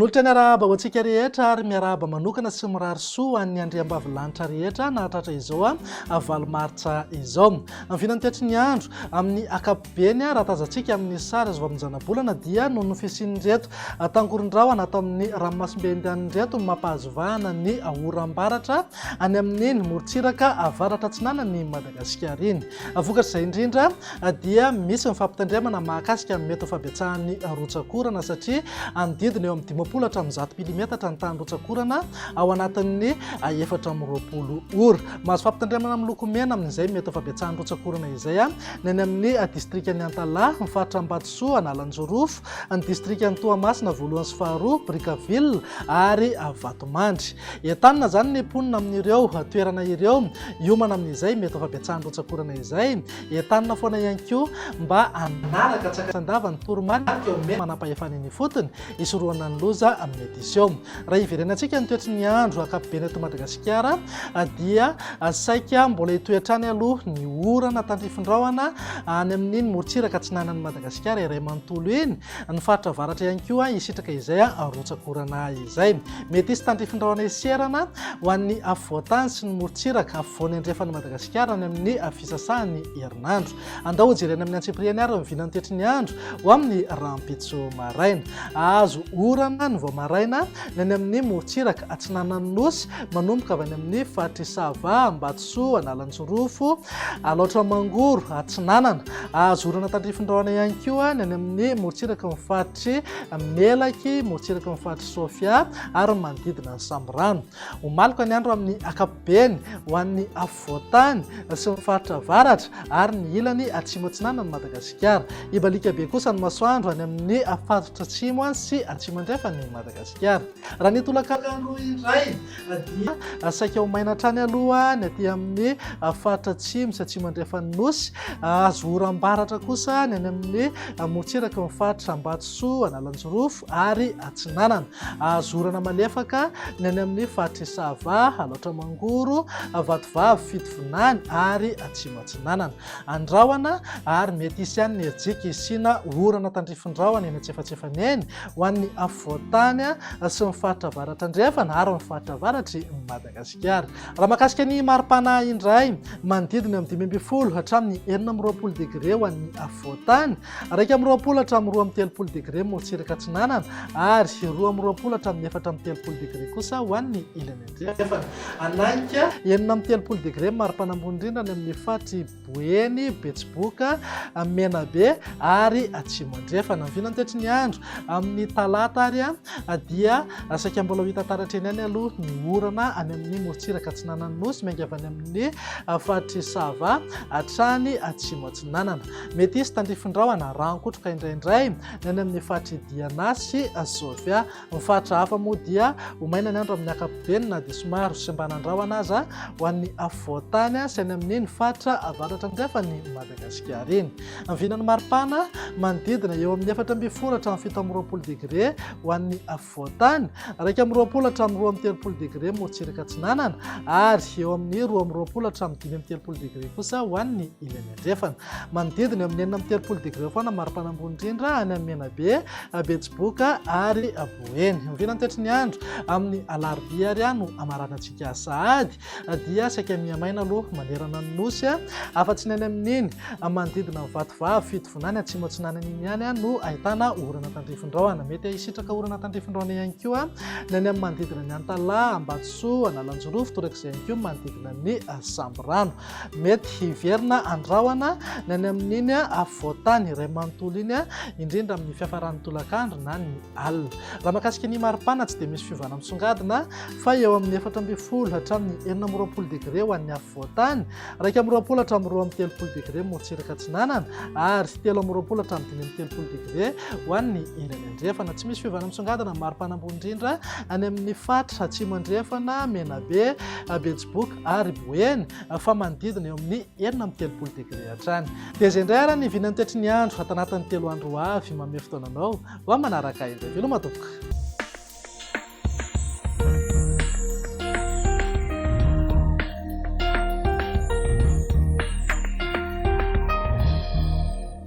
Manolotra ny arahaba ho antsika rehetra ary miarahaba manokana sy mirary soa ny andriambavilanitra rehetra nahatratra izao valomaritra izao. Amin'ny tetry ny andro amin'ny akapobeny raha tazantsika amin'ny sary azo amin'janambolana dia no nofisian'ireto tangorin-drahona atao amin'ny ranomasimbe reto mampahazovahana ny oram-baratra any amin'iny morontsiraka avaratra atsinana ny Madagasikara iny. Vokatr'izay indrindra dia misy mifampitandremana mahakasika ny mety ho fahabetsahan'ny rotsakorana satria andidina eo amin'ny 10 hatramin'ny 100 milimetatra ny tany rotsakorana ao anatin'ny 420 ora. Mahazo fampitandremana amin'ny loko mena amin'izay mety ho fahabetsahan'ny rotsakorana izay ny amin'ny distrikan'ny Antalahy, ny faritra Ambatsoa, Analanjorofo, ny distrikan'ny Toamasina voalohany sy faharoa, Brickaville ary Vatomandry. Entanina zany ny ponina amin'ireo toerana ireo hiomana amin'izay mety ho fahabetsahan'ny rotsakorana izay. Entanina foana ihany koa mba anaraka tsakasandava ny toromarika manampahefana ny fotony isoroana ny loza amin'ny edisio. Raha iverenantsika ny toetry ny andro akapobeny eto Madagasikara dia saika mbola hitoetrany aloha ny orana tandrifin-drahona any amin'iny morontsiraka atsinanan'ny Madagasikara iray manontolo iny, ny faritra avaratra ihany koa isitraka izay rotsakorana izay. Mety hisy tandrifin-drahona iserana ho an'ny afovoantany sy ny morontsiraka afovoany andrefan'ny Madagasikara any amin'ny fisasahan'ny herinandro. Andao jerena amin'ny antsipiriany ary mivina ny toetry ny andro ho amin'ny rahampitso maraina. Azo orana ny vao maraina ny any amin'ny morontsiraka atsinanan'ny nosy manomboka avy any amin'ny Fatrisava, Ambatsoa, Analanjorofo, Alaotramangoro, Atsinanana. Azo orana tandrifin-drahona ihany koa ny any amin'ny morontsiraka ny faritry Melaky, morontsiraka ny faritry Sofia ary manodidina ny Samborano. Homalika ny andro amin'ny akapobeny ho an'ny afovoantany sy ny faritra avaratra ary ny ilany atsimo atsinanan'ny Madagasikara. Ibalika be kosa ny masoandro any amin'ny faritra atsimo sy atsimo andrefany Madagasikara. Raha ny tolakandro indray dia saika ho maina hatrany aloha ny aty amin'ny faritra atsimo sy atsimo andrefan'ny nosy. Azo oram-baratra kosa ny any amin'ny morontsiraka ny faritra Ambatsoa, Analanjorofo ary Atsinanana. Azo orana malefaka ny any amin'ny Fatrisava, Alaotramangoro, Vatovavy, Fitovinany ary Atsimo Atsinanana. Andrahona ary mety hisy ihany ny ejika isina orana tandrifin-drahona eny antsefatsefany eny ho an'ny afovoantany sy ny faritra avaratra andrefana ary ny faritra avaratry Madagasikara. Raha mahakasika ny maripana indray manodidina amin'ny 12 hatramin'ny 20 degré ho an'ny afovoantany, 20 hatramin'ny 20 degré morontsiraka atsinanana ary 20 hatramin'ny 30 degré kosa ho an'ny ilany andrefana. Ananika 30 degré maripana ambony indrindra ny amin'ny faritry Boeny, Betsiboka, Menabe ary Atsimo andrefana. Ny vinany toetry ny andro amin'ny talata ary dia saika mbola hita taratra eny any aloha ny orana any amin'ny morontsiraka atsinanan'ny nosy miainga avy any amin'ny faritry Sava hatrany Atsimo atsinanana. Mety hisy tandrifin-drahona rankotroka indraindray ny any amin'ny faritry Diana sy Sofia. Ny faritra hafa moa dia ho maina ny andro amin'ny akapobeny na dia somary sembanandrahona aza ho an'ny afovoantany sy any amin'ny faritra avaratra andrefany Madagasikara iny. Ny vinany maripana manodidina eo amin'ny 4 hatramin'ny 17 degré ho an'ny afovoantany, 20 hatramin'ny 30 degré morontsiraka atsinanana ary eo amin'ny 20 hatramin'ny 30 degré kosa ho an'ny ilany andrefana. Manodidina eo amin'ny 30 degré foana maripana ambony indrindra any amin'ny Menabe, Betsiboka ary Boeny. Ny vinany toetry ny andro amin'ny alarobia ary no amaranantsika sahady dia saika miamaina aloha manerana ny nosy afa-tsy ny any amin'iny manodidina ny Vatovavy, Fitovinany, Atsimo atsinanana iny ihany no ahitana orana tandrifin-drahona. Mety hisitraka orana tandrifin-drahona ihany koa ny any amin'ny manodidina ny Antalahy, Ambatsoa, Analanjorofo, torak'izay ihany koa manodidina ny Samborano. Mety hiverina andrahona ny any amin'iny afovoantany iray manontolo iny indrindra amin'ny fiafaran'ny tolakandro na ny alina. Raha mahakasika ny maripana tsy dia misy fiovana misongadina fa eo amin'ny 14 hatramin'ny 20 degré ho an'ny afovoantany, 20 hatramin'ny 30 degré morontsiraka atsinanana ary 20 hatramin'ny 30 degré ho an'ny ilany andrefana. Tsy misy fiovana misongadina maripana ambony indrindra any amin'ny faritra atsimo andrefana, Menabe, Betsiboka ary Boeny fa manodidina eo amin'ny 30 degré hatrany. Dia izay indray ary ny vinany toetry ny andro atanatin'ny 3 andro avy manome fotoananao ho manaraka izay. Veloma tompoko.